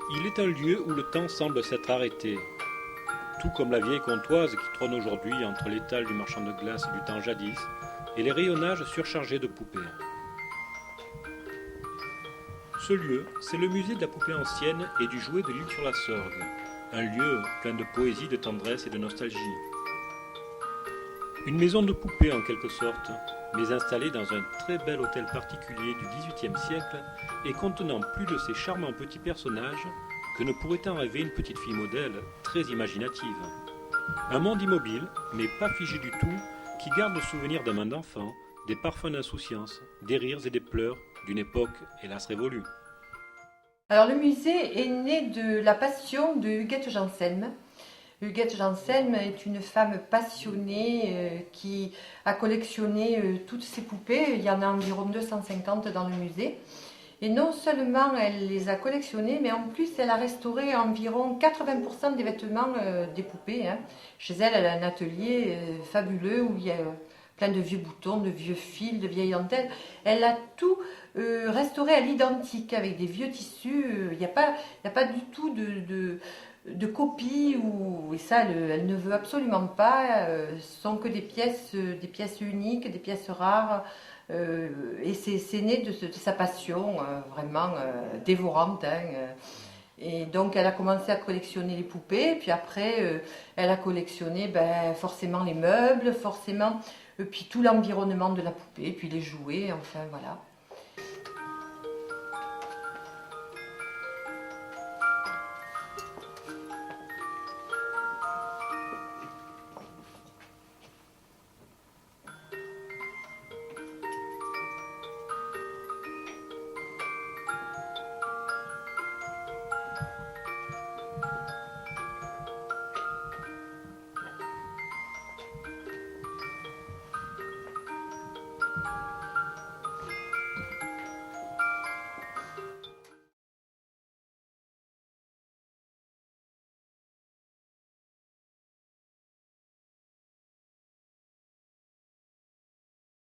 Il est un lieu où le temps semble s'être arrêté, tout comme la vieille comptoise qui trône aujourd'hui entre l'étal du marchand de glace du temps jadis et les rayonnages surchargés de poupées. Ce lieu, c'est le musée de la poupée ancienne et du jouet de l'île sur la Sorgue, un lieu plein de poésie, de tendresse et de nostalgie. Une maison de poupées en quelque sorte, mais installée dans un très bel hôtel particulier du XVIIIe siècle et contenant plus de ces charmants petits personnages que ne pourrait en rêver une petite fille modèle très imaginative. Un monde immobile, mais pas figé du tout, qui garde le souvenir d'un monde d'enfant, des parfums d'insouciance, des rires et des pleurs d'une époque hélas révolue. Alors le musée est né de la passion de Huguette Janselme. Huguette Janselme est une femme passionnée qui a collectionné toutes ses poupées. Il y en a environ 250 dans le musée. Et non seulement elle les a collectionnées, mais en plus elle a restauré environ 80% des vêtements des poupées, hein. Chez elle, elle a un atelier fabuleux où il y a plein de vieux boutons, de vieux fils, de vieilles dentelles. Elle a tout restauré à l'identique avec des vieux tissus. Il n'y a pas du tout de copie, et ça elle ne veut absolument pas. Ce sont que des pièces uniques, des pièces rares. Et c'est né de sa passion vraiment dévorante, hein. Et donc elle a commencé à collectionner les poupées, puis après elle a collectionné forcément les meubles, forcément, puis tout l'environnement de la poupée, puis les jouets, enfin voilà.